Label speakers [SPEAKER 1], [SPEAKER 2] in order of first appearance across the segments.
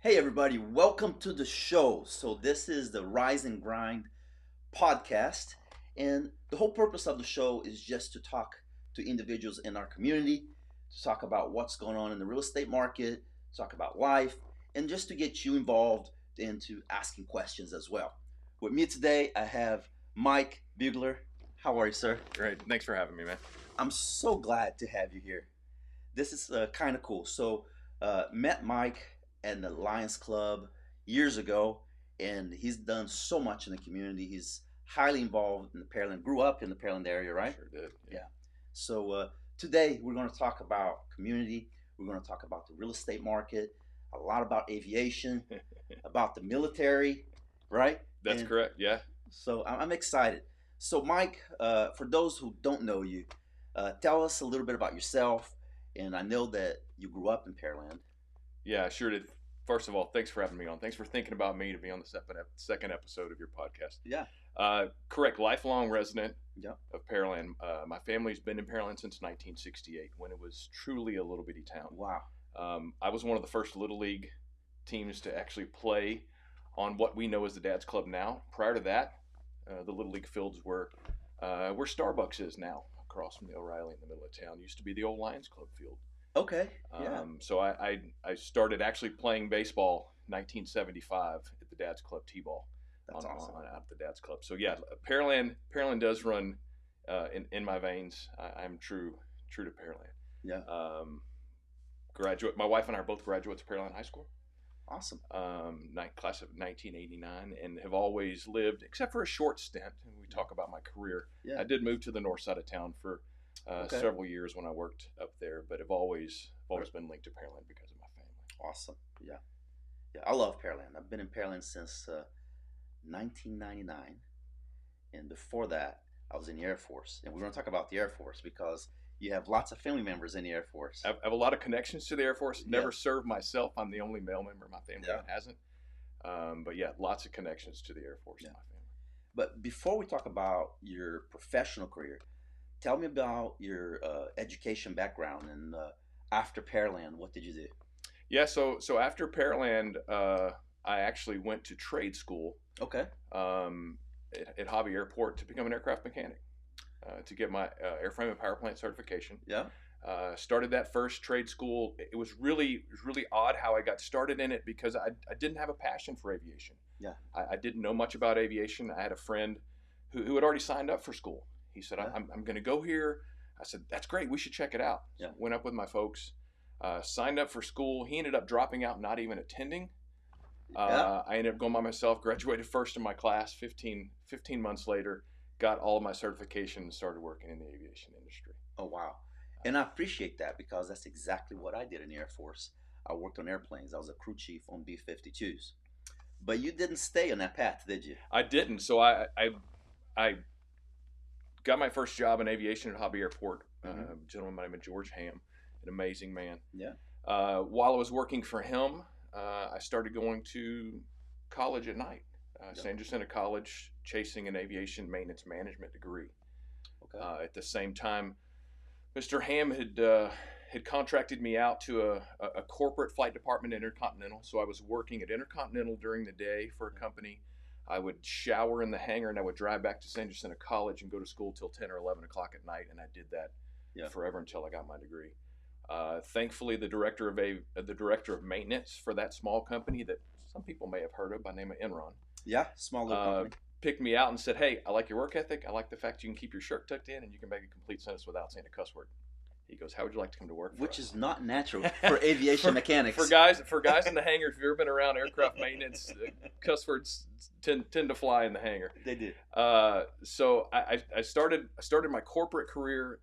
[SPEAKER 1] Hey everybody, welcome to the show. So this is the Rise and Grind podcast, and the whole purpose of the show is just to talk to individuals in our community, to talk about what's going on in the real estate market, talk about life, and just to get you involved into asking questions as well. With me today, I have Mike Boegler. How are you, sir?
[SPEAKER 2] Great. Thanks for having me, man.
[SPEAKER 1] I'm so glad to have you here. This is kind of cool. Met Mike at the Lions Club years ago, and he's done so much in the community. He's highly involved in the Pearland. Grew up in the Pearland area, right?
[SPEAKER 2] Sure did.
[SPEAKER 1] Yeah. Today we're going to talk about community. We're going to talk about the real estate market, a lot about aviation, about the military, right?
[SPEAKER 2] That's correct. Yeah.
[SPEAKER 1] So I'm excited. So Mike, for those who don't know you, tell us a little bit about yourself. And I know that you grew up in Pearland.
[SPEAKER 2] Yeah, sure did. First of all, thanks for having me on. Thanks for thinking about me to be on the second episode of your podcast.
[SPEAKER 1] Yeah.
[SPEAKER 2] Correct. Lifelong resident
[SPEAKER 1] Yeah.
[SPEAKER 2] of Pearland. My family's been in Pearland since 1968, when it was truly a little bitty town.
[SPEAKER 1] Wow.
[SPEAKER 2] I was one of the first Little League teams to actually play on what we know as the Dad's Club now. Prior to that, the Little League fields were where Starbucks is now, across from the O'Reilly in the middle of town. Used to be the old Lions Club field.
[SPEAKER 1] Okay. Yeah.
[SPEAKER 2] So I started actually playing baseball 1975 at the Dad's Club T-ball.
[SPEAKER 1] That's awesome.
[SPEAKER 2] Out at the Dad's Club. So yeah, Pearland does run in my veins. I'm true to Pearland.
[SPEAKER 1] Yeah.
[SPEAKER 2] Graduate. My wife and I are both graduates of Pearland High School.
[SPEAKER 1] Awesome.
[SPEAKER 2] Class of 1989, and have always lived, except for a short stint. And we talk about my career.
[SPEAKER 1] Yeah.
[SPEAKER 2] I did move to the north side of town for several years when I worked up there, but have always been linked to Pearland because of my family.
[SPEAKER 1] Awesome. Yeah. Yeah. I love Pearland. I've been in Pearland since 1999, and before that, I was in the Air Force. And we're going to talk about the Air Force because you have lots of family members in the Air Force.
[SPEAKER 2] I have a lot of connections to the Air Force. Never
[SPEAKER 1] Yeah.
[SPEAKER 2] served myself. I'm the only male member of my family
[SPEAKER 1] Yeah.
[SPEAKER 2] that hasn't. But yeah, lots of connections to the Air Force
[SPEAKER 1] Yeah.
[SPEAKER 2] in my family.
[SPEAKER 1] But before we talk about your professional career, tell me about your education background and after Pearland, what did you do?
[SPEAKER 2] Yeah, so after Pearland, I actually went to trade school
[SPEAKER 1] Okay.
[SPEAKER 2] at Hobby Airport to become an aircraft mechanic, to get my airframe and power plant certification.
[SPEAKER 1] Yeah.
[SPEAKER 2] Started that first trade school. It was really odd how I got started in it because I didn't have a passion for aviation.
[SPEAKER 1] Yeah.
[SPEAKER 2] I didn't know much about aviation. I had a friend who had already signed up for school. He said,
[SPEAKER 1] Yeah.
[SPEAKER 2] I'm going to go here. I said, that's great. We should check it out.
[SPEAKER 1] Yeah.
[SPEAKER 2] So went up with my folks, signed up for school. He ended up dropping out, not even attending.
[SPEAKER 1] Yeah.
[SPEAKER 2] I ended up going by myself, graduated first in my class 15 months later, got all of my certifications, and started working in the aviation industry.
[SPEAKER 1] Oh, wow. And I appreciate that because that's exactly what I did in the Air Force. I worked on airplanes. I was a crew chief on B-52s. But you didn't stay on that path, did you?
[SPEAKER 2] I didn't. So I got my first job in aviation at Hobby Airport.
[SPEAKER 1] Mhm.
[SPEAKER 2] A gentleman by the name of George Ham, an amazing man.
[SPEAKER 1] Yeah.
[SPEAKER 2] While I was working for him, I started going to college at night. San Jacinto College, chasing an aviation maintenance management degree.
[SPEAKER 1] Okay.
[SPEAKER 2] At the same time, Mr. Ham had contracted me out to a corporate flight department at Intercontinental. So I was working at Intercontinental during the day for a company. I would shower in the hangar, and I would drive back to San Jacinto College and go to school till 10 or 11 o'clock at night. And I did that forever until I got my degree. Thankfully, the director of maintenance for that small company that some people may have heard of by the name of Enron,
[SPEAKER 1] Yeah. Small little company.
[SPEAKER 2] picked me out and said, "Hey, I like your work ethic. I like the fact you can keep your shirt tucked in and you can make a complete sentence without saying a cuss word." He goes, "How would you like to come to work for
[SPEAKER 1] Which
[SPEAKER 2] us?"
[SPEAKER 1] is not natural for aviation mechanics.
[SPEAKER 2] For guys in the hangar, if you've ever been around aircraft maintenance, cuss words tend to fly in the hangar.
[SPEAKER 1] They did.
[SPEAKER 2] So I started my corporate career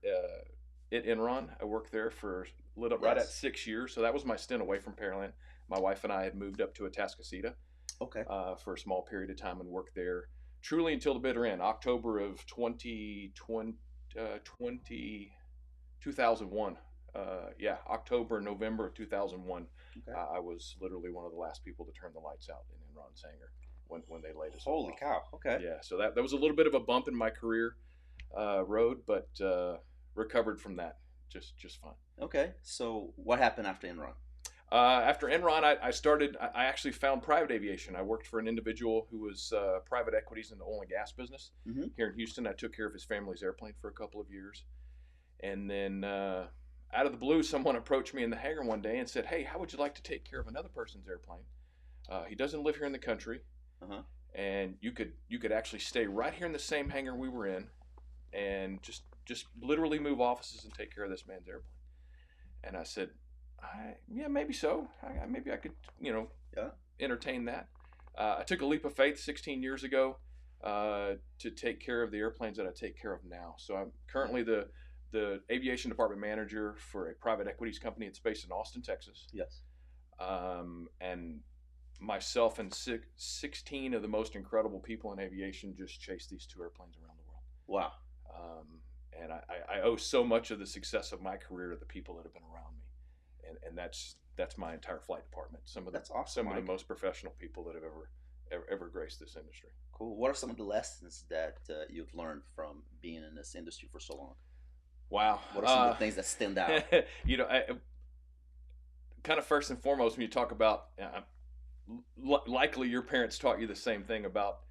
[SPEAKER 2] at Enron. I worked there for right at 6 years. So that was my stint away from Pearland. My wife and I had moved up to Atascocita
[SPEAKER 1] Okay.
[SPEAKER 2] for a small period of time and worked there truly until the bitter end. October of 2001. October, November of 2001.
[SPEAKER 1] Okay.
[SPEAKER 2] I was literally one of the last people to turn the lights out in Enron's hangar when they laid us
[SPEAKER 1] Holy
[SPEAKER 2] off.
[SPEAKER 1] cow. Okay.
[SPEAKER 2] Yeah, so that was a little bit of a bump in my career road, but recovered from that just fine.
[SPEAKER 1] Okay. So what happened after Enron?
[SPEAKER 2] After Enron, I actually found private aviation. I worked for an individual who was private equities in the oil and gas business
[SPEAKER 1] Mm-hmm.
[SPEAKER 2] here in Houston. I took care of his family's airplane for a couple of years. And then out of the blue, someone approached me in the hangar one day and said, "Hey, how would you like to take care of another person's airplane? He doesn't live here in the country,
[SPEAKER 1] Uh-huh.
[SPEAKER 2] and you could actually stay right here in the same hangar we were in, and just literally move offices and take care of this man's airplane." And I said, "Yeah, maybe so. Maybe I could,
[SPEAKER 1] Yeah.
[SPEAKER 2] entertain that." I took a leap of faith 16 years ago to take care of the airplanes that I take care of now. So I'm currently the aviation department manager for a private equities company. It's based in Austin, Texas.
[SPEAKER 1] Yes.
[SPEAKER 2] And myself and 16 of the most incredible people in aviation just chase these two airplanes around the world.
[SPEAKER 1] Wow.
[SPEAKER 2] Um, and I owe so much of the success of my career to the people that have been around me, and that's my entire flight department.
[SPEAKER 1] That's awesome,
[SPEAKER 2] some of the
[SPEAKER 1] Mike.
[SPEAKER 2] most professional people that have ever graced this industry.
[SPEAKER 1] Cool. What are some of the lessons that you've learned from being in this industry for so long?
[SPEAKER 2] Wow.
[SPEAKER 1] What are some of the things that stand out?
[SPEAKER 2] Kind of first and foremost, when you talk about, likely your parents taught you the same thing about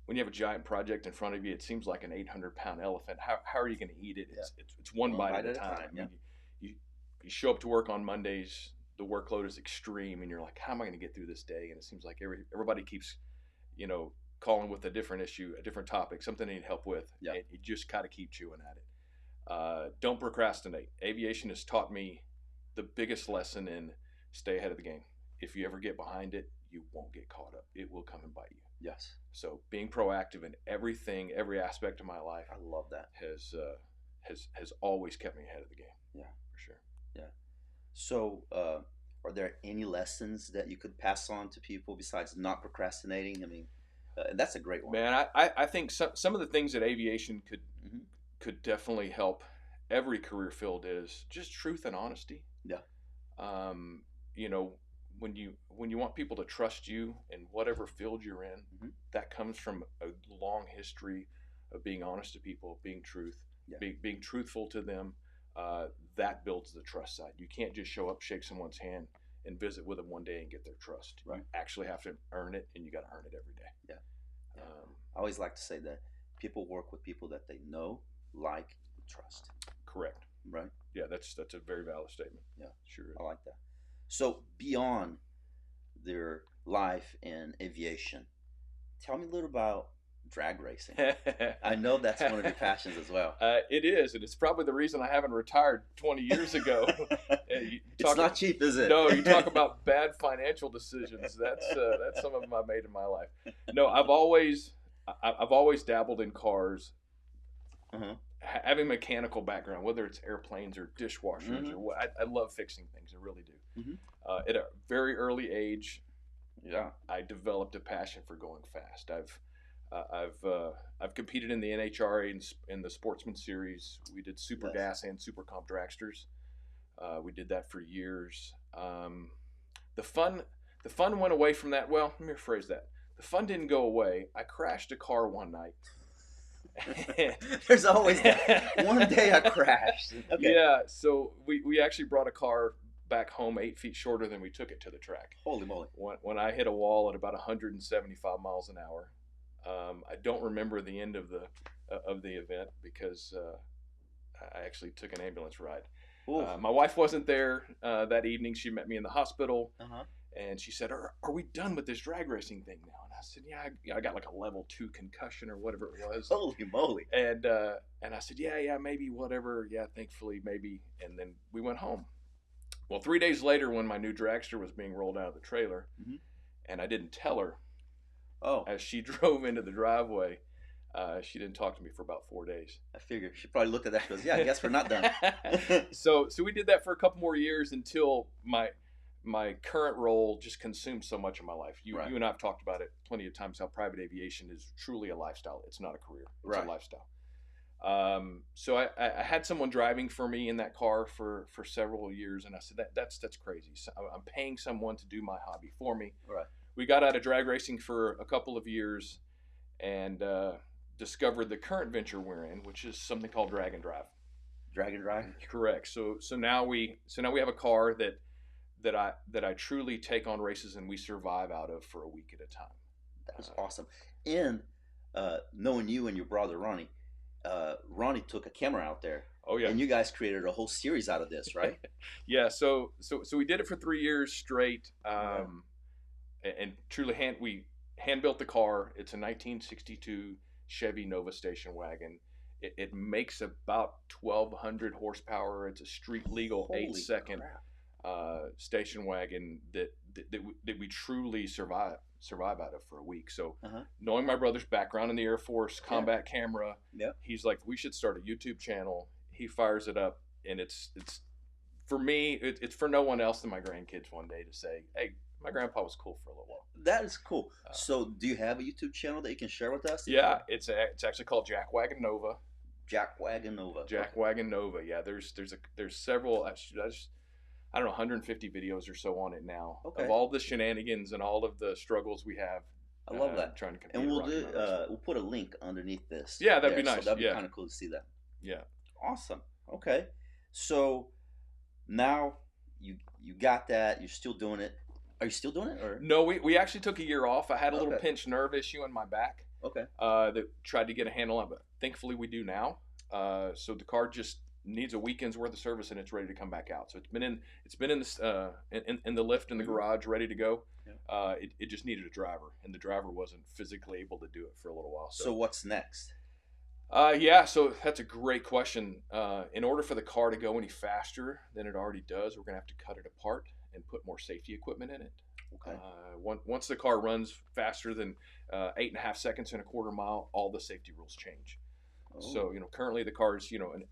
[SPEAKER 2] when you have a giant project in front of you. It seems like an 800-pound elephant. How are you going to eat it?
[SPEAKER 1] Yeah.
[SPEAKER 2] It's one bite at a time.
[SPEAKER 1] Yeah.
[SPEAKER 2] You show up to work on Mondays, the workload is extreme, and you're like, how am I going to get through this day? And it seems like everybody keeps, calling with a different issue, a different topic, something they need help with.
[SPEAKER 1] Yeah.
[SPEAKER 2] And you just kind of keep chewing at it. Don't procrastinate. Aviation has taught me the biggest lesson in stay ahead of the game. If you ever get behind it, you won't get caught up. It will come and bite you.
[SPEAKER 1] Yes.
[SPEAKER 2] So being proactive in everything, every aspect of my life,
[SPEAKER 1] I love that.
[SPEAKER 2] has always kept me ahead of the game.
[SPEAKER 1] Yeah.
[SPEAKER 2] For sure.
[SPEAKER 1] Yeah. So, are there any lessons that you could pass on to people besides not procrastinating? I mean, that's a great one.
[SPEAKER 2] Man, I think some of the things that aviation
[SPEAKER 1] Mm-hmm.
[SPEAKER 2] could definitely help every career field is just truth and honesty.
[SPEAKER 1] Yeah.
[SPEAKER 2] You know, when you want people to trust you in whatever field you're in,
[SPEAKER 1] Mm-hmm.
[SPEAKER 2] that comes from a long history of being honest to people, being
[SPEAKER 1] Yeah.
[SPEAKER 2] being truthful to them. That builds the trust side. You can't just show up, shake someone's hand, and visit with them one day and get their trust.
[SPEAKER 1] Right.
[SPEAKER 2] You actually have to earn it, and you got to earn it every day.
[SPEAKER 1] Yeah. Yeah. I always like to say that people work with people that they know, like, and trust.
[SPEAKER 2] Correct.
[SPEAKER 1] Right.
[SPEAKER 2] Yeah, that's a very valid statement.
[SPEAKER 1] Yeah.
[SPEAKER 2] Sure is.
[SPEAKER 1] I like that. So, beyond their life in aviation, tell me a little about drag racing. I know that's one of your passions as well.
[SPEAKER 2] It is, and it's probably the reason I haven't retired 20 years ago.
[SPEAKER 1] It's not cheap, is it?
[SPEAKER 2] No, you talk about bad financial decisions. That's some of them I made in my life. No, I've always dabbled in cars.
[SPEAKER 1] Uh-huh.
[SPEAKER 2] Having a mechanical background, whether it's airplanes or dishwashers
[SPEAKER 1] Mm-hmm.
[SPEAKER 2] or what, I love fixing things. I really do.
[SPEAKER 1] Mm-hmm.
[SPEAKER 2] At a very early age,
[SPEAKER 1] Yeah.
[SPEAKER 2] I developed a passion for going fast. I've competed in the NHRA in the Sportsman Series. We did Super
[SPEAKER 1] Yes.
[SPEAKER 2] Gas and Super Comp dragsters. We did that for years. The fun went away from that. Well, let me rephrase that. The fun didn't go away. I crashed a car one night.
[SPEAKER 1] There's always that. One day I crashed. Okay.
[SPEAKER 2] Yeah, so we actually brought a car back home 8 feet shorter than we took it to the track.
[SPEAKER 1] Holy moly.
[SPEAKER 2] When I hit a wall at about 175 miles an hour. I don't remember the end of the event because I actually took an ambulance ride. My wife wasn't there that evening. She met me in the hospital.
[SPEAKER 1] Uh-huh.
[SPEAKER 2] And she said, are we done with this drag racing thing now? And I said, yeah, I got like a level 2 concussion or whatever it was.
[SPEAKER 1] Holy moly.
[SPEAKER 2] And I said, yeah, maybe, whatever. Yeah, thankfully, maybe. And then we went home. Well, 3 days later, when my new dragster was being rolled out of the trailer,
[SPEAKER 1] Mm-hmm.
[SPEAKER 2] and I didn't tell her,
[SPEAKER 1] Oh,
[SPEAKER 2] as she drove into the driveway, she didn't talk to me for about 4 days.
[SPEAKER 1] I figured she probably looked at that and goes, yeah, I guess we're not done.
[SPEAKER 2] So we did that for a couple more years until my current role just consumed so much of my life. You and I have talked about it plenty of times, how private aviation is truly a lifestyle. It's not a career. It's a lifestyle. So I had someone driving for me in that car for several years, and I said, that's crazy. So I'm paying someone to do my hobby for me.
[SPEAKER 1] Right.
[SPEAKER 2] We got out of drag racing for a couple of years and discovered the current venture we're in, which is something called Drag and Drive.
[SPEAKER 1] Drag and drive?
[SPEAKER 2] Correct. So now we have a car that I truly take on races and we survive out of for a week at a time.
[SPEAKER 1] That's awesome. And knowing you and your brother Ronnie, Ronnie took a camera out there,
[SPEAKER 2] Oh yeah,
[SPEAKER 1] and you guys created a whole series out of this, right?
[SPEAKER 2] yeah. So we did it for 3 years straight,
[SPEAKER 1] Yeah.
[SPEAKER 2] and truly we hand built the car. It's a 1962 Chevy Nova station wagon. It makes about 1,200 horsepower. It's a street legal
[SPEAKER 1] Holy
[SPEAKER 2] 8-second
[SPEAKER 1] crap!
[SPEAKER 2] station wagon that we truly survive out of for a week. So
[SPEAKER 1] Uh-huh.
[SPEAKER 2] knowing my brother's background in the Air Force,
[SPEAKER 1] Yeah.
[SPEAKER 2] combat camera,
[SPEAKER 1] Yeah.
[SPEAKER 2] he's like, we should start a YouTube channel. He fires it up, and it's for me, it's for no one else than my grandkids one day to say, hey, my grandpa was cool for a little while.
[SPEAKER 1] That is cool. So, do you have a YouTube channel that you can share with us?
[SPEAKER 2] Yeah, it's actually called Jack Wagon Nova.
[SPEAKER 1] Jack Wagon Nova.
[SPEAKER 2] Jack Wagon Nova. Yeah, there's several. I don't know, 150 videos or so on it now,
[SPEAKER 1] Okay.
[SPEAKER 2] of all the shenanigans and all of the struggles we have.
[SPEAKER 1] I love that.
[SPEAKER 2] Trying to compete.
[SPEAKER 1] And
[SPEAKER 2] at
[SPEAKER 1] we'll
[SPEAKER 2] Rocky
[SPEAKER 1] do.
[SPEAKER 2] Mountain Racing.
[SPEAKER 1] We'll put a link underneath this.
[SPEAKER 2] Yeah, that'd be
[SPEAKER 1] there,
[SPEAKER 2] nice.
[SPEAKER 1] So that'd be
[SPEAKER 2] Yeah.
[SPEAKER 1] kind of cool to see that.
[SPEAKER 2] Yeah.
[SPEAKER 1] Awesome. Okay. So now you got that. You're still doing it. Are you still doing it? Or
[SPEAKER 2] No, we actually took a year off. I had a little
[SPEAKER 1] Okay.
[SPEAKER 2] pinched nerve issue in my back
[SPEAKER 1] okay.
[SPEAKER 2] that tried to get a handle on, but thankfully we do now. So the car just needs a weekend's worth of service and it's ready to come back out. So it's been in this in the lift in the garage, ready to go.
[SPEAKER 1] Yeah.
[SPEAKER 2] It just needed a driver, and the driver wasn't physically able to do it for a little while.
[SPEAKER 1] So what's next?
[SPEAKER 2] Yeah, so that's a great question. In order for the car to go any faster than it already does, we're gonna have to cut it apart and put more safety equipment in it.
[SPEAKER 1] Okay.
[SPEAKER 2] Once the car runs faster than 8.5 seconds in a quarter mile, all the safety rules change.
[SPEAKER 1] Oh.
[SPEAKER 2] So currently the car is an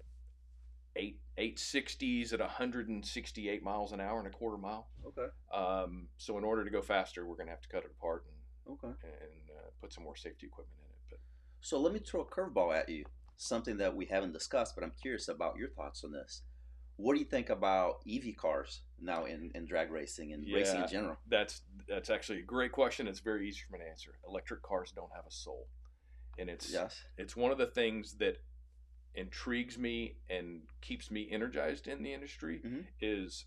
[SPEAKER 2] 860s at 168 miles an hour in a quarter mile.
[SPEAKER 1] Okay.
[SPEAKER 2] So in order to go faster, we're gonna have to cut it apart
[SPEAKER 1] Okay.
[SPEAKER 2] and put some more safety equipment in it. But
[SPEAKER 1] So let me throw a curveball at you. Something that we haven't discussed, but I'm curious about your thoughts on this. What do you think about EV cars now in drag racing and racing in general?
[SPEAKER 2] That's actually a great question. It's very easy for me to answer. Electric cars don't have a soul, and
[SPEAKER 1] Yes.
[SPEAKER 2] it's one of the things that intrigues me and keeps me energized in the industry.
[SPEAKER 1] Mhm.
[SPEAKER 2] Is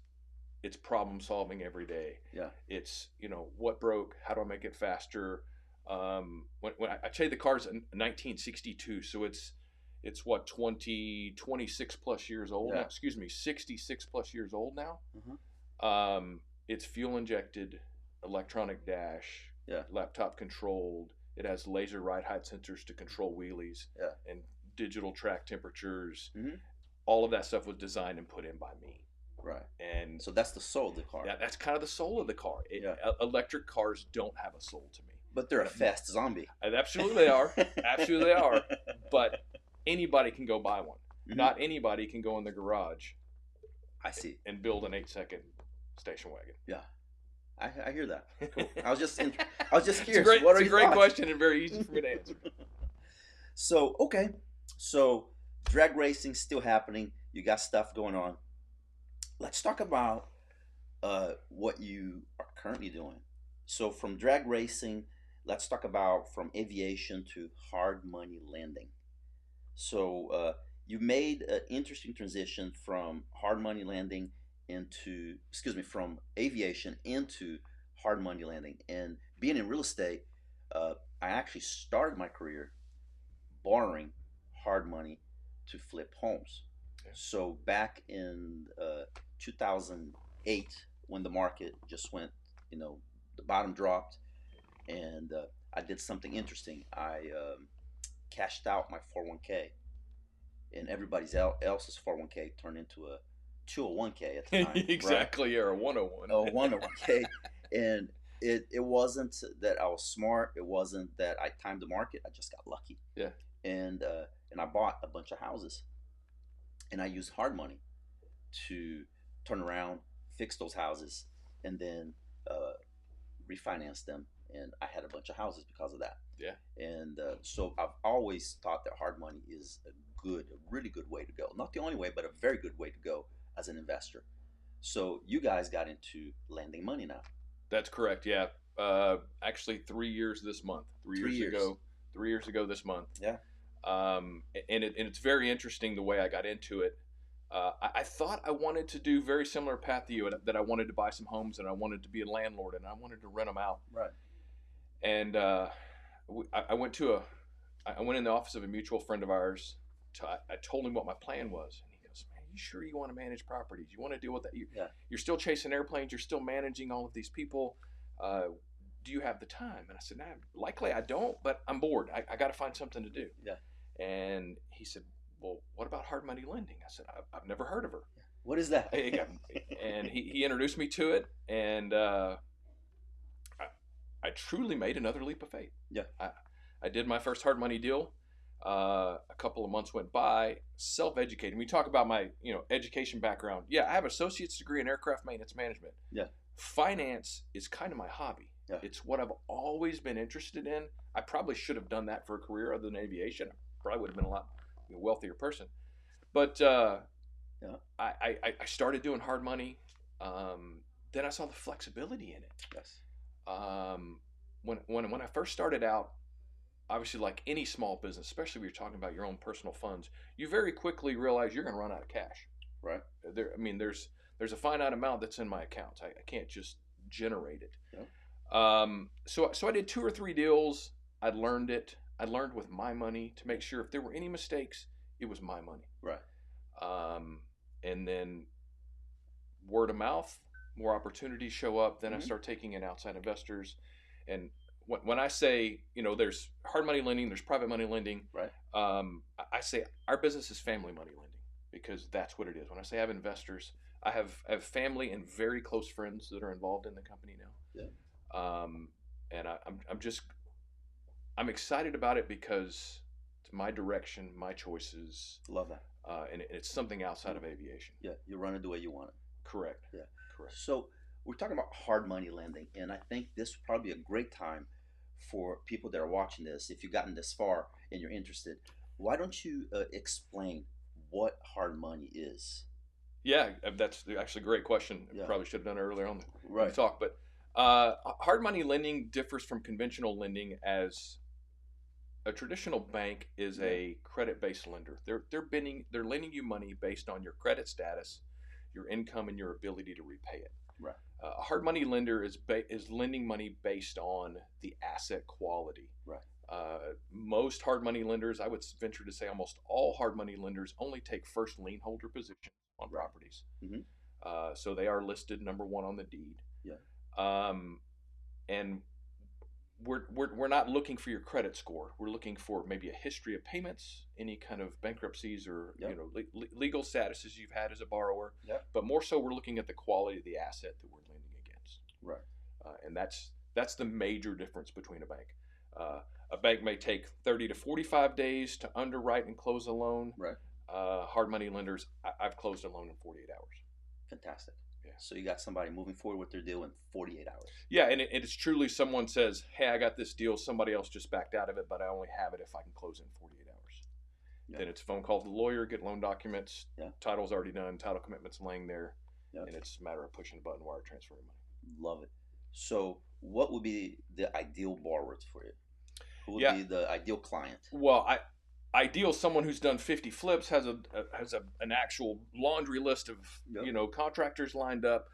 [SPEAKER 2] it's problem solving every day.
[SPEAKER 1] Yeah.
[SPEAKER 2] It's what broke, how do I make it faster. When I tell you the car's in 1962, so it's what 26 plus years old
[SPEAKER 1] Yeah.
[SPEAKER 2] now. Excuse me, 66 plus years old now.
[SPEAKER 1] Mhm.
[SPEAKER 2] It's fuel injected, electronic dash,
[SPEAKER 1] Yeah.
[SPEAKER 2] laptop controlled. It has laser ride height sensors to control wheelies,
[SPEAKER 1] Yeah.
[SPEAKER 2] and digital track temperatures.
[SPEAKER 1] Mhm.
[SPEAKER 2] All of that stuff was designed and put in by me.
[SPEAKER 1] Right.
[SPEAKER 2] And
[SPEAKER 1] So that's the soul of the car.
[SPEAKER 2] that's kind of the soul of the car.
[SPEAKER 1] Yeah.
[SPEAKER 2] Electric cars don't have a soul to me.
[SPEAKER 1] But they're a fast zombie.
[SPEAKER 2] Absolutely they are. Absolutely they are. But anybody can go buy one.
[SPEAKER 1] Mhm.
[SPEAKER 2] Not anybody can go in the garage
[SPEAKER 1] I see.
[SPEAKER 2] and build an 8-second station wagon.
[SPEAKER 1] Yeah. I hear that. Cool. I was just curious.
[SPEAKER 2] It's
[SPEAKER 1] What are
[SPEAKER 2] a
[SPEAKER 1] your
[SPEAKER 2] great
[SPEAKER 1] thoughts?
[SPEAKER 2] question and very easy for me to answer.
[SPEAKER 1] So okay, so drag racing still happening. You got stuff going on. Let's talk about what you are currently doing. So from drag racing, let's talk about from aviation to hard money landing. So you made an interesting transition from hard money landing from aviation into hard money landing. And being in real estate, I actually started my career borrowing hard money to flip homes.
[SPEAKER 2] Yeah.
[SPEAKER 1] So back in 2008, when the market just went, the bottom dropped, and I did something interesting. I cashed out my 401k, and everybody else's 401k turned into a 201k at the time.
[SPEAKER 2] Exactly, or a 101.
[SPEAKER 1] Right? A 101k, and it wasn't that I was smart. It wasn't that I timed the market. I just got lucky.
[SPEAKER 2] Yeah.
[SPEAKER 1] And I bought a bunch of houses, and I used hard money to turn around, fix those houses, and then refinance them. And I had a bunch of houses because of that.
[SPEAKER 2] Yeah.
[SPEAKER 1] And so I've always thought that hard money is a really good way to go. Not the only way, but a very good way to go as an investor. So you guys got into lending money now.
[SPEAKER 2] That's correct. Yeah. Actually, 3 years this month. 3 years ago. 3 years ago this month.
[SPEAKER 1] Yeah.
[SPEAKER 2] And it's very interesting the way I got into it. I thought I wanted to do very similar path to you, that I wanted to buy some homes and I wanted to be a landlord and I wanted to rent them out.
[SPEAKER 1] Right.
[SPEAKER 2] And I went I went in the office of a mutual friend of ours. I told him what my plan was, and he goes, "Man, you sure you want to manage properties? You want to deal with that?
[SPEAKER 1] Yeah.
[SPEAKER 2] You're still chasing airplanes. You're still managing all of these people. Do you have the time?" And I said, "Nah, likely I don't, but I'm bored. I got to find something to do."
[SPEAKER 1] Yeah.
[SPEAKER 2] And he said, "Well, what about hard money lending?" I said, "I've never heard of her."
[SPEAKER 1] What is that?
[SPEAKER 2] And he introduced me to it, and I truly made another leap of faith.
[SPEAKER 1] Yeah.
[SPEAKER 2] I did my first hard money deal. A couple of months went by, self-educating. We talk about my education background. Yeah, I have an associate's degree in aircraft maintenance management.
[SPEAKER 1] Yeah.
[SPEAKER 2] Finance is kind of my hobby.
[SPEAKER 1] Yeah.
[SPEAKER 2] It's what I've always been interested in. I probably should have done that for a career other than aviation. I probably would have been a lot wealthier person. But I started doing hard money. Then I saw the flexibility in it.
[SPEAKER 1] Yes.
[SPEAKER 2] When I first started out, obviously, like any small business, especially if you're talking about your own personal funds, you very quickly realize you're going to run out of cash.
[SPEAKER 1] Right.
[SPEAKER 2] There's a finite amount that's in my accounts. I can't just generate it.
[SPEAKER 1] Yeah.
[SPEAKER 2] So I did 2 or 3 deals. I learned it. I learned with my money to make sure if there were any mistakes, it was my money.
[SPEAKER 1] Right.
[SPEAKER 2] And then word of mouth, more opportunities show up. Then I
[SPEAKER 1] Mm-hmm.
[SPEAKER 2] start taking in outside investors. And when I say, there's hard money lending, there's private money lending.
[SPEAKER 1] Right.
[SPEAKER 2] I say our business is family money lending because that's what it is. When I say I have investors, I have family and very close friends that are involved in the company now.
[SPEAKER 1] Yeah.
[SPEAKER 2] And I'm excited about it because it's my direction, my choices.
[SPEAKER 1] Love that.
[SPEAKER 2] And it's something outside of aviation.
[SPEAKER 1] Yeah, you run it the way you want it.
[SPEAKER 2] Correct.
[SPEAKER 1] Yeah.
[SPEAKER 2] Correct.
[SPEAKER 1] So we're talking about hard money lending, and I think this would probably be a great time for people that are watching this. If you've gotten this far and you're interested, why don't you explain what hard money is?
[SPEAKER 2] Yeah, that's actually a great question.
[SPEAKER 1] Yeah.
[SPEAKER 2] Probably should have done it earlier on the
[SPEAKER 1] Right.
[SPEAKER 2] talk. But hard money lending differs from conventional lending as a traditional bank is a credit-based lender. They're lending you money based on your credit status, your income, and your ability to repay it.
[SPEAKER 1] Right.
[SPEAKER 2] A hard money lender is lending money based on the asset quality.
[SPEAKER 1] Right.
[SPEAKER 2] Most hard money lenders, I would venture to say almost all hard money lenders, only take first lien holder position on properties.
[SPEAKER 1] Mm-hmm.
[SPEAKER 2] So they are listed number 1 on the deed.
[SPEAKER 1] Yeah.
[SPEAKER 2] And we're not looking for your credit score. We're looking for maybe a history of payments, any kind of bankruptcies or legal statuses you've had as a borrower.
[SPEAKER 1] Yep.
[SPEAKER 2] But more so, we're looking at the quality of the asset that we're lending against.
[SPEAKER 1] Right.
[SPEAKER 2] And that's the major difference between a bank. A bank may take 30 to 45 days to underwrite and close a loan.
[SPEAKER 1] Right.
[SPEAKER 2] Hard money lenders, I've closed a loan in 48 hours.
[SPEAKER 1] Fantastic.
[SPEAKER 2] Yeah.
[SPEAKER 1] So you got somebody moving forward with their deal in 48 hours.
[SPEAKER 2] Yeah, and it's truly someone says, "Hey, I got this deal. Somebody else just backed out of it, but I only have it if I can close in 48 hours."
[SPEAKER 1] Yeah.
[SPEAKER 2] Then it's a phone call to the lawyer, get loan documents.
[SPEAKER 1] Yeah.
[SPEAKER 2] Title's already done. Title commitment's laying there,
[SPEAKER 1] Yeah.
[SPEAKER 2] and it's a matter of pushing a button, wire transferring money.
[SPEAKER 1] Love it. So what would be the ideal borrowers for you? Who would
[SPEAKER 2] Yeah.
[SPEAKER 1] be the ideal client?
[SPEAKER 2] Well, ideal someone who's done 50 flips, has an actual laundry list of contractors lined up,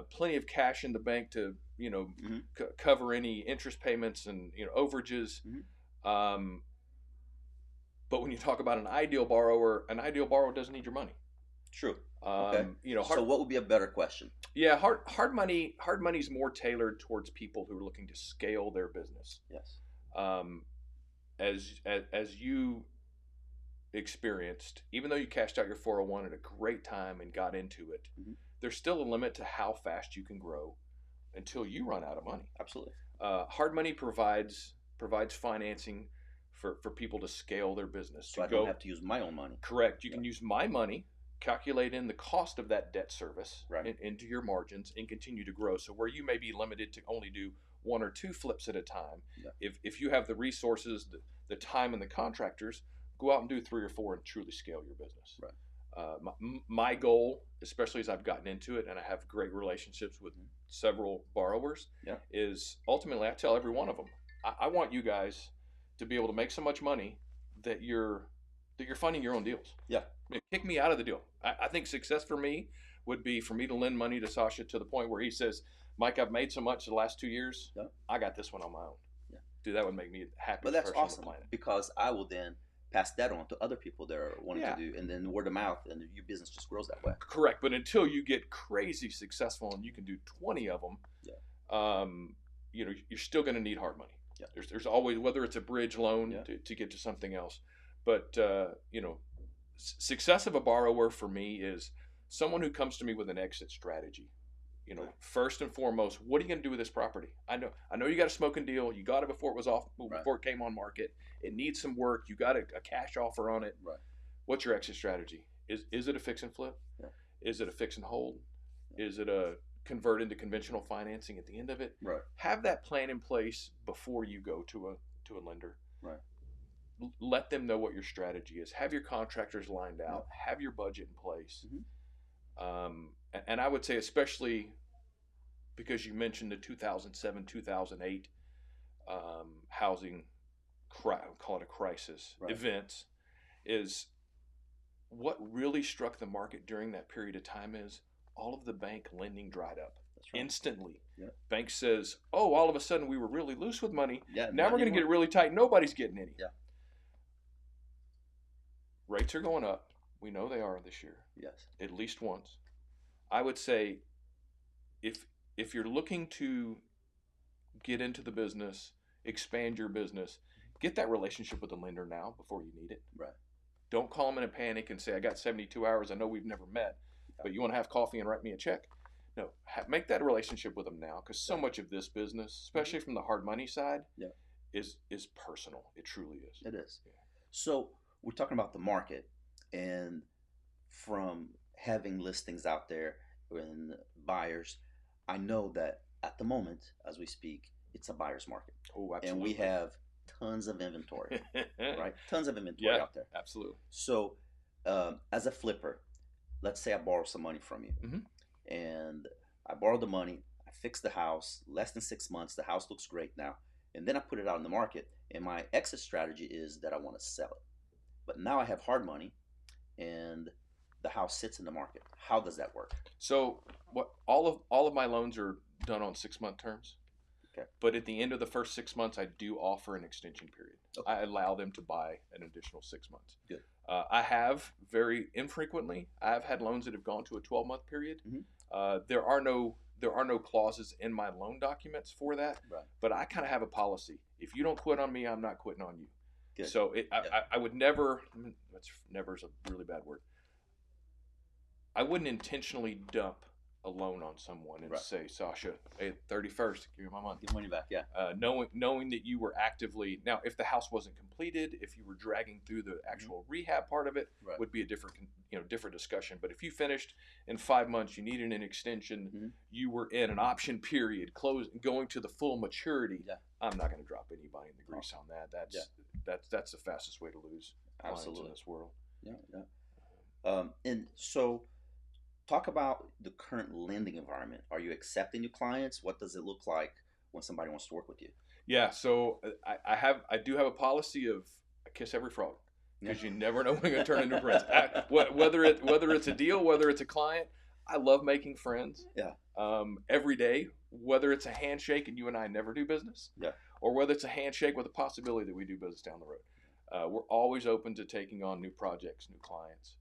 [SPEAKER 2] plenty of cash in the bank to
[SPEAKER 1] Mm-hmm.
[SPEAKER 2] cover any interest payments and overages.
[SPEAKER 1] Mm-hmm.
[SPEAKER 2] But when you talk about an ideal borrower doesn't need your money.
[SPEAKER 1] True. Okay.
[SPEAKER 2] Hard,
[SPEAKER 1] So what would be a better question?
[SPEAKER 2] yeah, hard money's more tailored towards people who are looking to scale their business.
[SPEAKER 1] Yes.
[SPEAKER 2] As you experienced, even though you cashed out your 401 at a great time and got into it,
[SPEAKER 1] Mm-hmm.
[SPEAKER 2] there's still a limit to how fast you can grow until you run out of money.
[SPEAKER 1] Absolutely.
[SPEAKER 2] Hard money provides financing for people to scale their business.
[SPEAKER 1] So I don't have to use my own money.
[SPEAKER 2] Correct. You can use my money, calculate in the cost of that debt service into your margins, and continue to grow. So where you may be limited to only do 1 or 2 flips at a time, if you have the resources, the time, and the contractors, go out and do 3 or 4 and truly scale your business.
[SPEAKER 1] Right.
[SPEAKER 2] My goal, especially as I've gotten into it and I have great relationships with several borrowers, is ultimately I tell every one of them, I want you guys to be able to make so much money that you're funding your own deals.
[SPEAKER 1] Yeah.
[SPEAKER 2] Kick me out of the deal. I think success for me would be for me to lend money to Sasha to the point where he says, Mike, I've made so much the last 2 years.
[SPEAKER 1] Yeah.
[SPEAKER 2] I got this one on my own.
[SPEAKER 1] Yeah.
[SPEAKER 2] Dude, that would make me the
[SPEAKER 1] But
[SPEAKER 2] happiest
[SPEAKER 1] that's
[SPEAKER 2] person
[SPEAKER 1] awesome
[SPEAKER 2] on the planet.
[SPEAKER 1] because I will then pass that on to other people that are wanting
[SPEAKER 2] Yeah.
[SPEAKER 1] to do, and then word of mouth, and your business just grows that way.
[SPEAKER 2] Correct. But until you get crazy successful and you can do 20 of them, you know, you're still going to need hard money.
[SPEAKER 1] Yeah.
[SPEAKER 2] There's always, whether it's a bridge loan
[SPEAKER 1] Yeah.
[SPEAKER 2] to get to something else. But, you know, success of a borrower for me is someone who comes to me with an exit strategy. You know, first and foremost, what are you going to do with this property? I know you got a smoking deal. You got it before it was off, before it came on market. It needs some work. You got a cash offer on it.
[SPEAKER 1] Right.
[SPEAKER 2] What's your exit strategy? Is it a fix and flip?
[SPEAKER 1] Yeah.
[SPEAKER 2] Is it a fix and hold?
[SPEAKER 1] Yeah.
[SPEAKER 2] Is it a convert into conventional financing at the end of it?
[SPEAKER 1] Right.
[SPEAKER 2] Have that plan in place before you go to a lender.
[SPEAKER 1] Right.
[SPEAKER 2] Let them know what your strategy is. Have your contractors lined out. Yeah. Have your budget in place. Mm-hmm. And I would say, especially because you mentioned the 2007, 2008 housing, call it a crisis, events, is what really struck the market during that period of time is all of the bank lending dried up. That's right. Instantly. Yeah. Bank says, oh, all of a sudden we were really loose with money. Yeah, now we're going to get it really tight. Nobody's getting any.
[SPEAKER 1] Yeah.
[SPEAKER 2] Rates are going up. We know they are this year.
[SPEAKER 1] Yes.
[SPEAKER 2] At least once. I would say if you're looking to get into the business, expand your business, get that relationship with the lender now before you need it.
[SPEAKER 1] Right.
[SPEAKER 2] Don't call them in a panic and say, I got 72 hours. I know we've never met, but you want to have coffee and write me a check? No, make that relationship with them now, because so much of this business, especially from the hard money side, is personal. It truly is.
[SPEAKER 1] It is. Yeah. So we're talking about the market, and from having listings out there and buyers, I know that at the moment, as we speak, it's a buyer's market.
[SPEAKER 2] Oh, absolutely.
[SPEAKER 1] And we have tons of inventory, right? Tons of inventory out there.
[SPEAKER 2] Absolutely.
[SPEAKER 1] So as a flipper, let's say I borrow some money from you, and I borrow the money, I fix the house, less than 6 months, the house looks great now, and then I put it out in the market, and my exit strategy is that I want to sell it. But now I have hard money, and the house sits in the market. How does that work?
[SPEAKER 2] So what all of my loans are done on 6-month terms.
[SPEAKER 1] Okay.
[SPEAKER 2] But at the end of the first 6 months, I do offer an extension period. Okay. I allow them to buy an additional 6 months.
[SPEAKER 1] Good.
[SPEAKER 2] I have very infrequently, I've had loans that have gone to a 12-month period. Mm-hmm. There are no clauses in my loan documents for that.
[SPEAKER 1] Right.
[SPEAKER 2] But I kind of have a policy. If you don't quit on me, I'm not quitting on you.
[SPEAKER 1] Good.
[SPEAKER 2] So I would never, never is a really bad word. I wouldn't intentionally dump a loan on someone and say, Sasha, hey, 31st, give me my money.
[SPEAKER 1] Give money back, yeah.
[SPEAKER 2] Knowing that you were actively, now if the house wasn't completed, if you were dragging through the actual rehab part of it, would be a different discussion. But if you finished in 5 months, you needed an extension, you were in an option period, going to the full maturity, I'm not going to drop anybody in the grease on that. That's the fastest way to lose clients in this world.
[SPEAKER 1] Yeah. And so, talk about the current lending environment. Are you accepting new clients? What does it look like when somebody wants to work with you?
[SPEAKER 2] Yeah, so I do have a policy of I kiss every frog, because you never know when you're going to turn into friends. Whether it's a deal, whether it's a client, I love making friends.
[SPEAKER 1] Yeah.
[SPEAKER 2] Every day, whether it's a handshake and you and I never do business, or whether it's a handshake with a possibility that we do business down the road. We're always open to taking on new projects, new clients.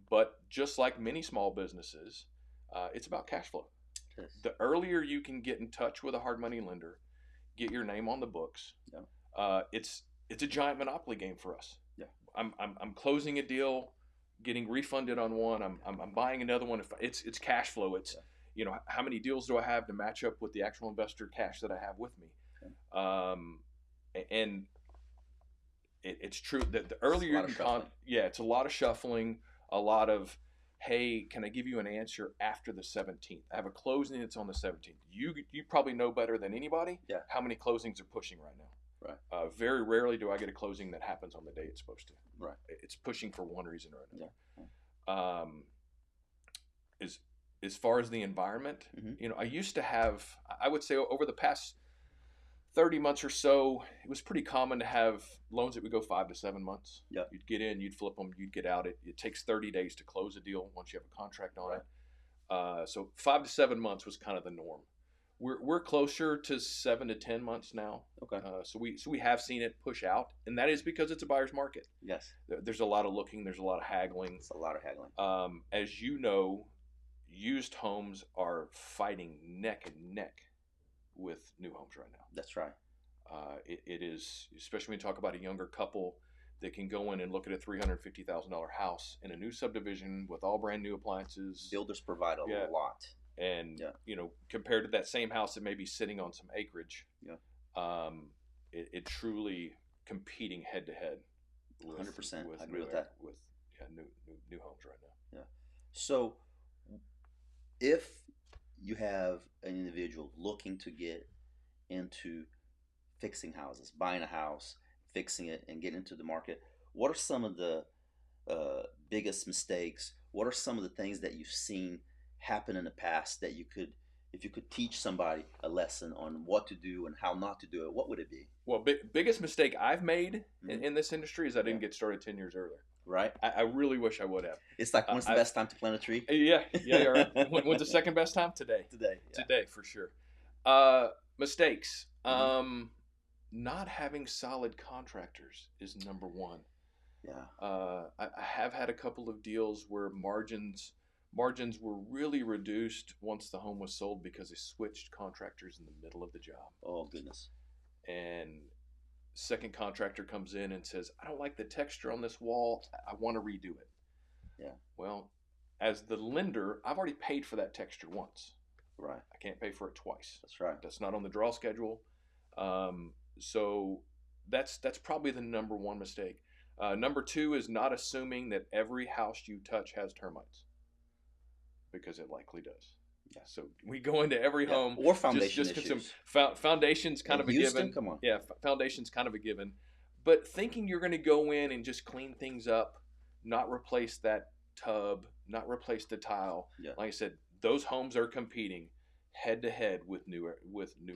[SPEAKER 2] But just like many small businesses, it's about cash flow.
[SPEAKER 1] Yes.
[SPEAKER 2] The earlier you can get in touch with a hard money lender, get your name on the books, it's a giant monopoly game for us.
[SPEAKER 1] Yeah.
[SPEAKER 2] I'm closing a deal, getting refunded on one. I'm buying another one. If it's cash flow, it's how many deals do I have to match up with the actual investor cash that I have with me, and it's true that the earlier you can it's a lot of shuffling, a lot of, hey, can I give you an answer after the 17th? I have a closing that's on the 17th. You probably know better than anybody how many closings are pushing right now.
[SPEAKER 1] Right.
[SPEAKER 2] Very rarely do I get a closing that happens on the day it's supposed to.
[SPEAKER 1] Right.
[SPEAKER 2] It's pushing for one reason or another.
[SPEAKER 1] Yeah.
[SPEAKER 2] As far as the environment, I used to have, I would say over the past 30 months or so, it was pretty common to have loans that would go 5 to 7 months.
[SPEAKER 1] Yeah.
[SPEAKER 2] You'd get in, you'd flip them, you'd get out. It takes 30 days to close a deal once you have a contract on
[SPEAKER 1] Right.
[SPEAKER 2] it. So 5 to 7 months was kind of the norm. We're closer to 7 to 10 months now.
[SPEAKER 1] Okay.
[SPEAKER 2] So we have seen it push out, and that is because it's a buyer's market.
[SPEAKER 1] Yes.
[SPEAKER 2] There's a lot of looking. There's a lot of haggling.
[SPEAKER 1] It's a lot of haggling.
[SPEAKER 2] As you know, used homes are fighting neck and neck with new homes right now.
[SPEAKER 1] That's right.
[SPEAKER 2] It is, especially when you talk about a younger couple that can go in and look at a $350,000 house in a new subdivision with all brand new appliances.
[SPEAKER 1] Builders provide a
[SPEAKER 2] Yeah.
[SPEAKER 1] lot.
[SPEAKER 2] And compared to that same house that may be sitting on some acreage, it truly competing head to head.
[SPEAKER 1] 100%. I agree with
[SPEAKER 2] new,
[SPEAKER 1] that.
[SPEAKER 2] With new homes right now.
[SPEAKER 1] Yeah. So, if you have an individual looking to get into fixing houses, buying a house, fixing it, and getting into the market, what are some of the biggest mistakes? What are some of the things that you've seen happen in the past that you could, if you could teach somebody a lesson on what to do and how not to do it, what would it be?
[SPEAKER 2] Well, biggest mistake I've made in this industry is I didn't get started 10 years earlier.
[SPEAKER 1] Right.
[SPEAKER 2] I really wish I would have.
[SPEAKER 1] It's like, when's the best time to plant a tree?
[SPEAKER 2] Yeah, you're right. When's the second best time? Today.
[SPEAKER 1] Today. Yeah.
[SPEAKER 2] Today, for sure. Mistakes. Not having solid contractors is number one.
[SPEAKER 1] Yeah.
[SPEAKER 2] I have had a couple of deals where margins were really reduced once the home was sold because they switched contractors in the middle of the job.
[SPEAKER 1] Oh, goodness.
[SPEAKER 2] And second contractor comes in and says, I don't like the texture on this wall. I want to redo it.
[SPEAKER 1] Yeah.
[SPEAKER 2] Well, as the lender, I've already paid for that texture once.
[SPEAKER 1] Right.
[SPEAKER 2] I can't pay for it twice.
[SPEAKER 1] That's right.
[SPEAKER 2] That's not on the draw schedule. So that's probably the number one mistake. Number two is not assuming that every house you touch has termites, because it likely does. Yeah. So we go into every home
[SPEAKER 1] or foundation
[SPEAKER 2] just
[SPEAKER 1] issues.
[SPEAKER 2] Foundation's kind of a
[SPEAKER 1] Houston,
[SPEAKER 2] given.
[SPEAKER 1] Come on.
[SPEAKER 2] Yeah, foundation's kind of a given. But thinking you're going to go in and just clean things up, not replace that tub, not replace the tile.
[SPEAKER 1] Yeah.
[SPEAKER 2] Like I said, those homes are competing head to head with new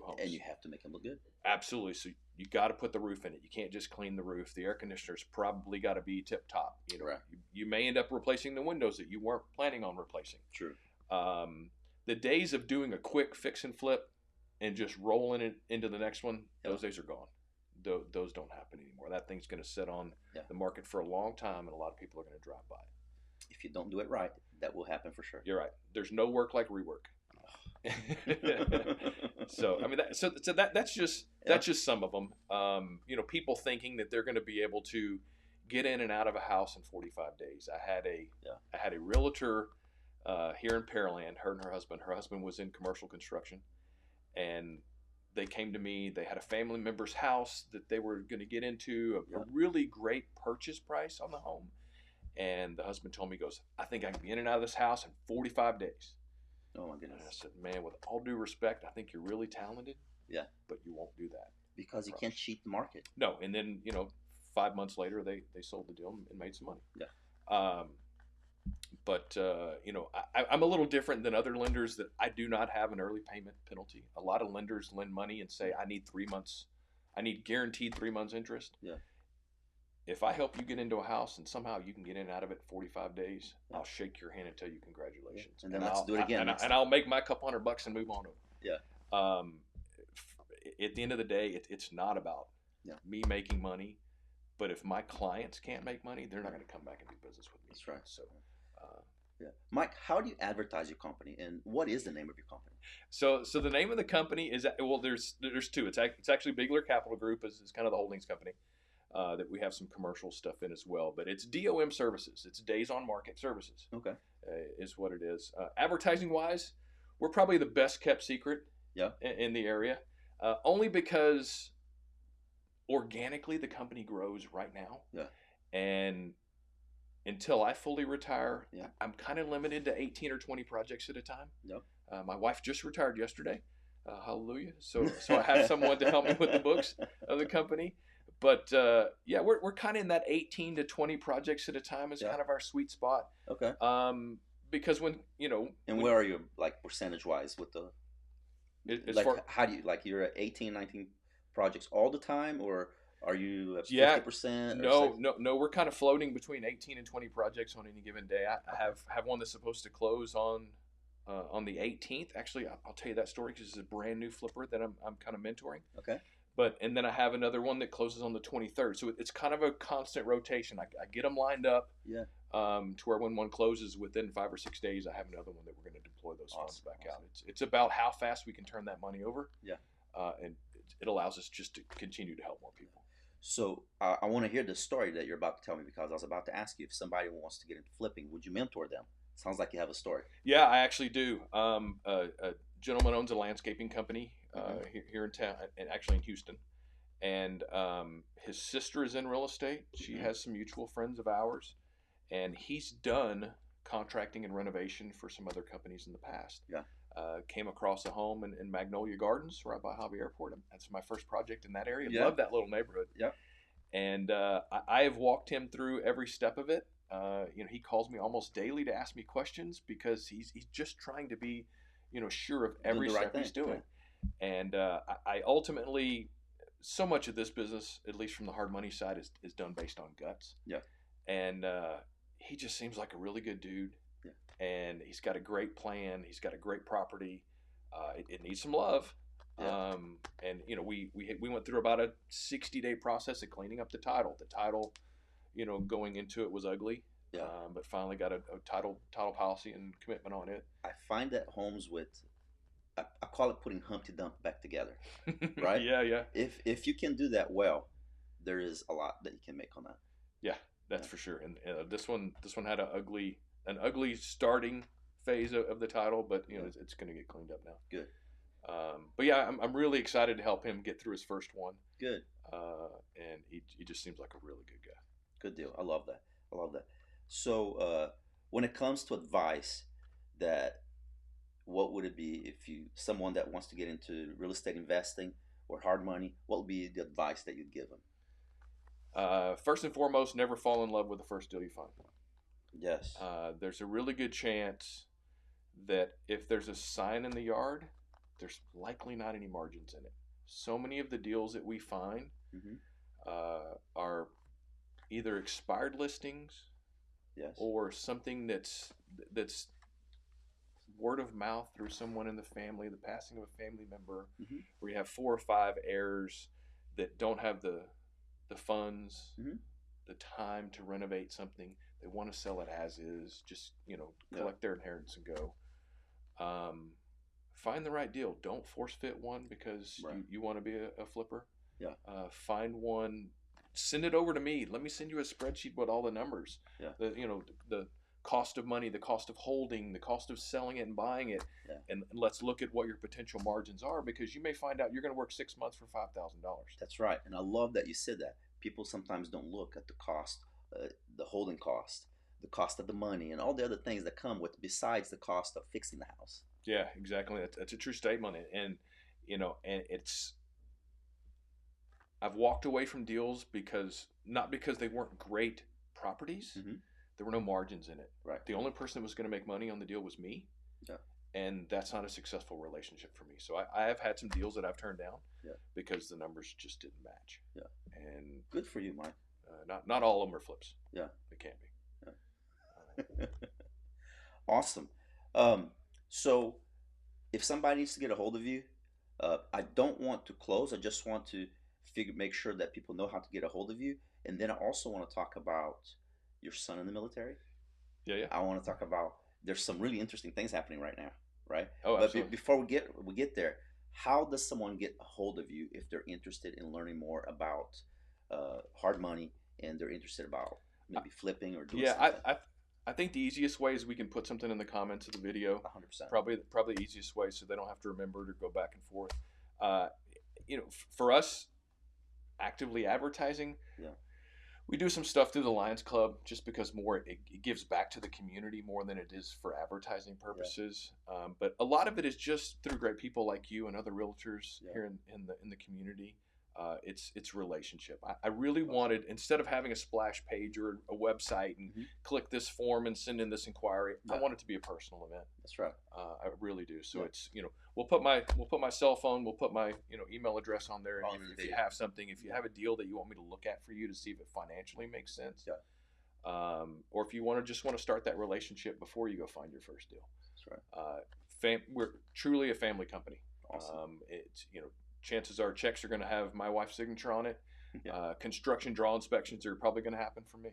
[SPEAKER 2] homes.
[SPEAKER 1] And you have to make them look good.
[SPEAKER 2] Absolutely. So you got to put the roof in it. You can't just clean the roof. The air conditioner's probably got to be tip top.
[SPEAKER 1] Right.
[SPEAKER 2] You may end up replacing the windows that you weren't planning on replacing.
[SPEAKER 1] True.
[SPEAKER 2] The days of doing a quick fix and flip and just rolling it into the next one, those days are gone. Those don't happen anymore. That thing's going to sit on the market for a long time, and a lot of people are going to drive by.
[SPEAKER 1] If you don't do it right, that will happen for sure.
[SPEAKER 2] You're right. There's no work like rework. So I mean, that's just some of them. People thinking that they're going to be able to get in and out of a house in 45 days. I had a realtor here in Pearland. Her and her husband was in commercial construction, and they came to me. They had a family member's house that they were going to get into, a really great purchase price on the home. And the husband told me, he goes, I think I can be in and out of this house in 45 days.
[SPEAKER 1] Oh, my goodness.
[SPEAKER 2] And I said, man, with all due respect, I think you're really talented.
[SPEAKER 1] Yeah.
[SPEAKER 2] But you won't do that.
[SPEAKER 1] Because you can't cheat the market.
[SPEAKER 2] No. And then, 5 months later, they sold the deal and made some money.
[SPEAKER 1] Yeah.
[SPEAKER 2] I'm a little different than other lenders that I do not have an early payment penalty. A lot of lenders lend money and say, I need 3 months. I need guaranteed 3 months interest.
[SPEAKER 1] Yeah.
[SPEAKER 2] If I help you get into a house and somehow you can get in and out of it in 45 days, I'll shake your hand and tell you congratulations.
[SPEAKER 1] Yeah. And then let's do it again.
[SPEAKER 2] And I'll make my couple $100 and move on over.
[SPEAKER 1] Yeah.
[SPEAKER 2] At the end of the day, it's not about me making money. But if my clients can't make money, they're not going to come back and do business with me.
[SPEAKER 1] That's right.
[SPEAKER 2] So,
[SPEAKER 1] Mike, how do you advertise your company, and what is the name of your company?
[SPEAKER 2] So the name of the company is, well, there's two. It's actually Boegler Capital Group is kind of the holdings company. That we have some commercial stuff in as well, but it's DOM Services. It's Days on Market Services.
[SPEAKER 1] Okay,
[SPEAKER 2] is what it is. Advertising wise, we're probably the best kept secret. In the area, only because organically the company grows right now. Yeah, and until I fully retire, I'm kind of limited to 18 or 20 projects at a time. Yep. My wife just retired yesterday. Hallelujah. So I have someone to help me with the books of the company. But we're kind of in that 18 to 20 projects at a time is kind of our sweet spot.
[SPEAKER 1] Okay.
[SPEAKER 2] Because when
[SPEAKER 1] and where are you, like, percentage wise with the how do you, like, you're at 18, 19 projects all the time, or are you at
[SPEAKER 2] Yeah,
[SPEAKER 1] 50% or
[SPEAKER 2] no,
[SPEAKER 1] 60?
[SPEAKER 2] no, no. We're kind of floating between 18 and 20 projects on any given day. I
[SPEAKER 1] Okay.
[SPEAKER 2] have one that's supposed to close on the 18th. Actually, I'll tell you that story because it's a brand new flipper that I'm kind of mentoring.
[SPEAKER 1] Okay.
[SPEAKER 2] But and then I have another one that closes on the 23rd. So it's kind of a constant rotation. I get them lined up
[SPEAKER 1] Yeah.
[SPEAKER 2] to where when one closes within 5 or 6 days, I have another one that we're going to deploy those funds
[SPEAKER 1] Awesome.
[SPEAKER 2] back out.
[SPEAKER 1] Awesome.
[SPEAKER 2] It's about how fast we can turn that money over,
[SPEAKER 1] Yeah.
[SPEAKER 2] and it allows us just to continue to help more people.
[SPEAKER 1] So I want to hear the story that you're about to tell me, because I was about to ask you, if somebody wants to get into flipping, would you mentor them? Sounds like you have a story.
[SPEAKER 2] Yeah, I actually do. A gentleman owns a landscaping company here in town, and actually in Houston. And his sister is in real estate. She has some mutual friends of ours, and he's done contracting and renovation for some other companies in the past.
[SPEAKER 1] Yeah.
[SPEAKER 2] Came across a home in Magnolia Gardens, right by Hobby Airport. That's my first project in that area.
[SPEAKER 1] Yeah.
[SPEAKER 2] Love that little neighborhood.
[SPEAKER 1] Yeah.
[SPEAKER 2] And I have walked him through every step of it. He calls me almost daily to ask me questions because he's just trying to be, sure of every
[SPEAKER 1] Doing the right
[SPEAKER 2] step he's
[SPEAKER 1] thing.
[SPEAKER 2] doing. And I ultimately, so much of this business, at least from the hard money side, is done based on guts.
[SPEAKER 1] Yeah.
[SPEAKER 2] And he just seems like a really good dude.
[SPEAKER 1] Yeah.
[SPEAKER 2] And he's got a great plan. He's got a great property. It needs some love.
[SPEAKER 1] Yeah.
[SPEAKER 2] And we went through about a 60-day process of cleaning up the title. The title, going into it was ugly.
[SPEAKER 1] Yeah.
[SPEAKER 2] But finally got a title policy and commitment on it.
[SPEAKER 1] I find that homes with, I call it putting Humpty Dump back together, right?
[SPEAKER 2] Yeah, yeah.
[SPEAKER 1] If you can do that well, there is a lot that you can make on that.
[SPEAKER 2] Yeah, that's for sure. And this one had an ugly starting phase of the title, but it's going to get cleaned up now.
[SPEAKER 1] Good.
[SPEAKER 2] But yeah, I'm really excited to help him get through his first one.
[SPEAKER 1] Good.
[SPEAKER 2] And he just seems like a really good guy.
[SPEAKER 1] Good deal. I love that. I love that. So when it comes to advice, that what would it be if someone that wants to get into real estate investing or hard money, what would be the advice that you'd give them?
[SPEAKER 2] First and foremost, never fall in love with the first deal you find.
[SPEAKER 1] Yes.
[SPEAKER 2] There's a really good chance that if there's a sign in the yard, there's likely not any margins in it. So many of the deals that we find are either expired listings,
[SPEAKER 1] yes,
[SPEAKER 2] or something that's word of mouth through someone in the family, the passing of a family member, where you have 4 or 5 heirs that don't have the funds, the time to renovate something. They want to sell it as is, just collect their inheritance and go. Find the right deal. Don't force fit one because you want to be a flipper.
[SPEAKER 1] Yeah.
[SPEAKER 2] Find one. Send it over to me. Let me send you a spreadsheet with all the numbers.
[SPEAKER 1] Yeah.
[SPEAKER 2] The cost of money, the cost of holding, the cost of selling it and buying it, and let's look at what your potential margins are, because you may find out you're going to work 6 months for $5,000.
[SPEAKER 1] That's right, and I love that you said that. People sometimes don't look at the cost, the holding cost, the cost of the money, and all the other things that come with besides the cost of fixing the house.
[SPEAKER 2] Yeah, exactly. That's a true statement, and it's. I've walked away from deals not because they weren't great properties. There were no margins in it.
[SPEAKER 1] Right.
[SPEAKER 2] The only person that was going to make money on the deal was me.
[SPEAKER 1] Yeah.
[SPEAKER 2] And that's not a successful relationship for me. So I have had some deals that I've turned down because the numbers just didn't match.
[SPEAKER 1] Yeah.
[SPEAKER 2] And
[SPEAKER 1] good for you, Mike.
[SPEAKER 2] Not all of them are flips.
[SPEAKER 1] Yeah.
[SPEAKER 2] They can't be.
[SPEAKER 1] Yeah. Awesome. So if somebody needs to get a hold of you, I don't want to close. I just want to make sure that people know how to get a hold of you. And then I also want to talk about your son in the military.
[SPEAKER 2] Yeah.
[SPEAKER 1] I want to talk about, there's some really interesting things happening right now, right?
[SPEAKER 2] Oh, absolutely.
[SPEAKER 1] But before we get there, how does someone get a hold of you if they're interested in learning more about hard money, and they're interested about maybe flipping or doing something?
[SPEAKER 2] I think the easiest way is we can put something in the comments of the video.
[SPEAKER 1] 100%.
[SPEAKER 2] Probably the easiest way, so they don't have to remember it or go back and forth. For us, actively advertising, we do some stuff through the Lions Club just because it gives back to the community more than it is for advertising purposes. But a lot of it is just through great people like you and other realtors here in the community. It's relationship. I really wanted, instead of having a splash page or a website and click this form and send in this inquiry, I want it to be a personal event.
[SPEAKER 1] That's right.
[SPEAKER 2] I really do. So it's, we'll put my cell phone, we'll put my email address on there. And if you have something, if you have a deal that you want me to look at for you to see if it financially makes sense, or if you want to start that relationship before you go find your first deal.
[SPEAKER 1] That's right.
[SPEAKER 2] We're truly a family company.
[SPEAKER 1] Awesome.
[SPEAKER 2] It's chances are checks are going to have my wife's signature on it. Construction draw inspections are probably going to happen for me.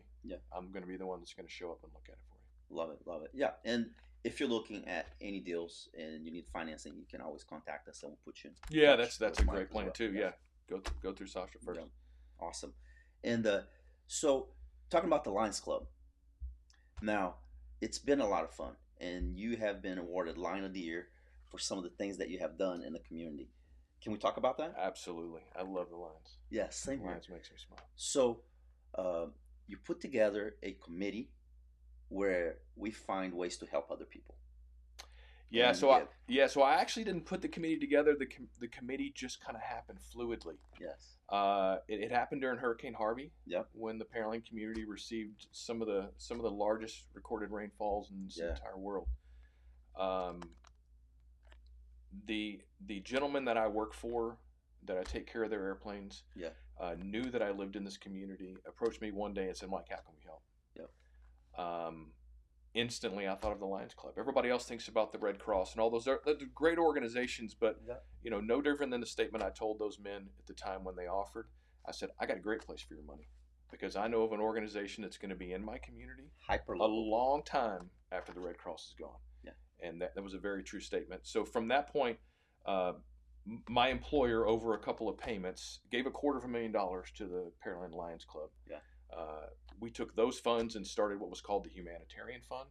[SPEAKER 2] I'm going to be the one that's going to show up and look at it for you.
[SPEAKER 1] Love it. Yeah, and if you're looking at any deals and you need financing, you can always contact us and we'll put you in.
[SPEAKER 2] Yeah, that's a great plan too. Yeah, go through Sasha first.
[SPEAKER 1] Yeah. Awesome. And so talking about the Lions Club, now it's been a lot of fun, and you have been awarded Lion of the Year for some of the things that you have done in the community. Can we talk about that?
[SPEAKER 2] Absolutely. I love the Lions.
[SPEAKER 1] Yeah, same here.
[SPEAKER 2] Lions makes me smile.
[SPEAKER 1] So you put together a committee where we find ways to help other people.
[SPEAKER 2] Yeah, so I actually didn't put the committee together. The committee just kind of happened fluidly.
[SPEAKER 1] Yes.
[SPEAKER 2] It happened during Hurricane Harvey.
[SPEAKER 1] Yep.
[SPEAKER 2] When the Pearland community received some of the largest recorded rainfalls in the entire world. The gentleman that I work for, that I take care of their airplanes, knew that I lived in this community, approached me one day and said, "Mike, how can we help?" Instantly, I thought of the Lions Club. Everybody else thinks about the Red Cross and all those are great organizations, but no different than the statement I told those men at the time when they offered. I said, "I got a great place for your money, because I know of an organization that's going to be in my community a long time after the Red Cross is gone." And that was a very true statement. So from that point, my employer, over a couple of payments, gave $250,000 to the Pearland Lions Club. We took those funds and started what was called the Humanitarian Fund.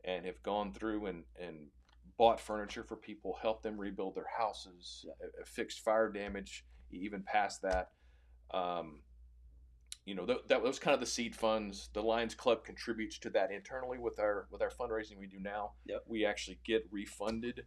[SPEAKER 2] And have gone through and bought furniture for people, helped them rebuild their houses, fixed fire damage, even past that. That was kind of the seed funds. The Lions Club contributes to that internally with our fundraising we do now. We actually get refunded.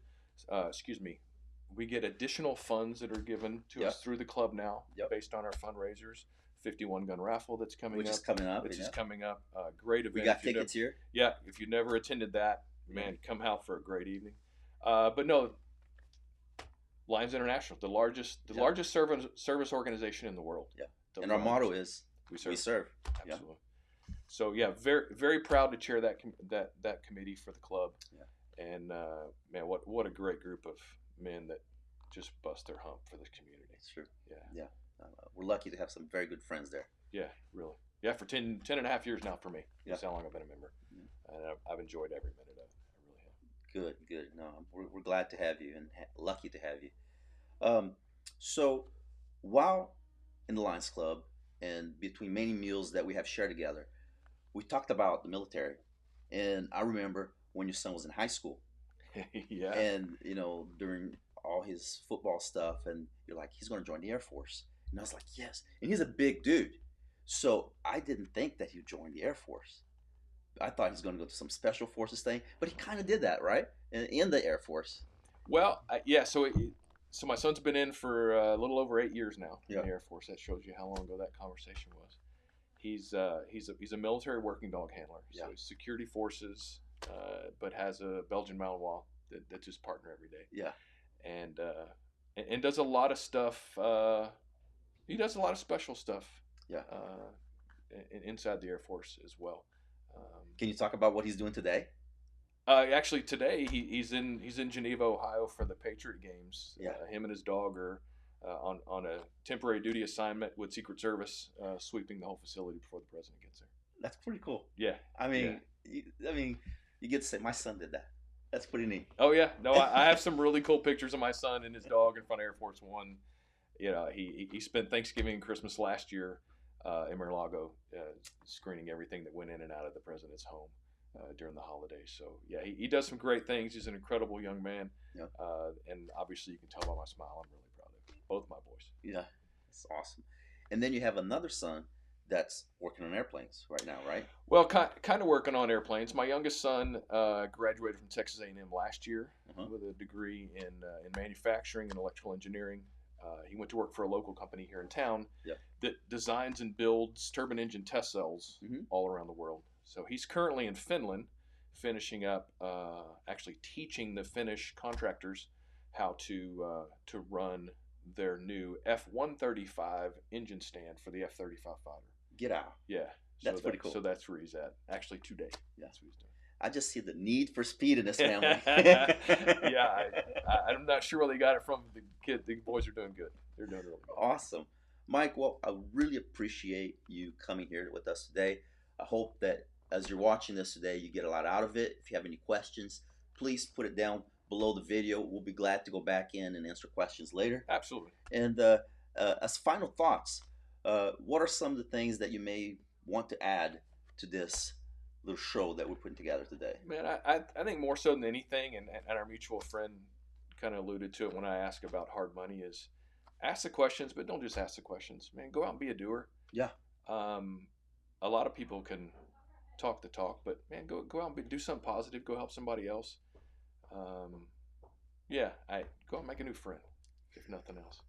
[SPEAKER 2] We get additional funds that are given to us through the club now, based on our fundraisers. 51 gun raffle that's coming up. Which is coming up. Great event.
[SPEAKER 1] We got tickets here.
[SPEAKER 2] Yeah, if you never attended that, man, come out for a great evening. But no, Lions International, the largest service organization in the world.
[SPEAKER 1] And our motto is we serve.
[SPEAKER 2] Absolutely. So very very proud to chair that committee for the club. And man, what a great group of men that just bust their hump for this community.
[SPEAKER 1] It's true. We're lucky to have some very good friends there.
[SPEAKER 2] Yeah, really. Yeah, for 10 and a half years now for me. That's how long I've been a member. And I've enjoyed every minute of it. I really have.
[SPEAKER 1] Good. No, we're glad to have you and lucky to have you. So while in the Lions Club and between many meals that we have shared together, we talked about the military. And I remember when your son was in high school. And, during all his football stuff, and you're like, he's going to join the Air Force. And I was like, yes. And he's a big dude. So I didn't think that he'd join the Air Force. I thought he was going to go to some special forces thing, but he kind of did that, right? In the Air Force.
[SPEAKER 2] Well, so my son's been in for a little over 8 years now in the Air Force. That shows you how long ago that conversation was. He's a military working dog handler. So he's security forces, but has a Belgian Malinois that's his partner every day. And does a lot of stuff. He does a lot of special stuff. Inside the Air Force as well.
[SPEAKER 1] Can you talk about what he's doing today?
[SPEAKER 2] Actually, today he's in Geneva, Ohio for the Patriot Games. Him and his dog are on a temporary duty assignment with Secret Service, sweeping the whole facility before the president gets there.
[SPEAKER 1] That's pretty cool.
[SPEAKER 2] Yeah.
[SPEAKER 1] I mean, you get to say my son did that. That's pretty neat.
[SPEAKER 2] Oh yeah, no, I have some really cool pictures of my son and his dog in front of Air Force One. He spent Thanksgiving and Christmas last year in Mar-a-Lago screening everything that went in and out of the president's home during the holidays. So he does some great things. He's an incredible young man. And obviously you can tell by my smile, I'm really proud of him. Both my boys.
[SPEAKER 1] Yeah, that's awesome. And then you have another son that's working on airplanes right now, right?
[SPEAKER 2] Well, kind of working on airplanes. My youngest son graduated from Texas A&M last year with a degree in manufacturing and electrical engineering. He went to work for a local company here in town
[SPEAKER 1] Yeah.
[SPEAKER 2] that designs and builds turbine engine test cells
[SPEAKER 1] Hmm.
[SPEAKER 2] all around the world. So he's currently in Finland, finishing up, actually teaching the Finnish contractors how to run their new F-135 engine stand for the F-35 fighter.
[SPEAKER 1] Get out.
[SPEAKER 2] Yeah,
[SPEAKER 1] That's pretty cool.
[SPEAKER 2] So that's where he's at. Actually, today.
[SPEAKER 1] Yeah.
[SPEAKER 2] That's what he's doing.
[SPEAKER 1] I just see the need for speed in this family.
[SPEAKER 2] Yeah, I'm not sure where they got it from. The kid, the boys are doing good. They're doing really good.
[SPEAKER 1] Awesome. Mike, well, I really appreciate you coming here with us today. I hope that as you're watching this today, you get a lot out of it. If you have any questions, please put it down below the video. We'll be glad to go back in and answer questions later.
[SPEAKER 2] Absolutely.
[SPEAKER 1] And as final thoughts, what are some of the things that you may want to add to this little show that we're putting together today?
[SPEAKER 2] Man, I think more so than anything, and our mutual friend kind of alluded to it when I asked about hard money, is ask the questions, but don't just ask the questions. Man, go out and be a doer.
[SPEAKER 1] Yeah.
[SPEAKER 2] A lot of people can talk the talk, but man, go out and do something positive. Go help somebody else. Yeah, go out and make a new friend, if nothing else.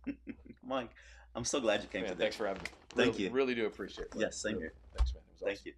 [SPEAKER 1] Mike, I'm so glad you came today.
[SPEAKER 2] Thanks for having me.
[SPEAKER 1] Thank you.
[SPEAKER 2] Really do appreciate it.
[SPEAKER 1] Yes, same here.
[SPEAKER 2] Thanks, man. It was awesome.
[SPEAKER 1] Thank you.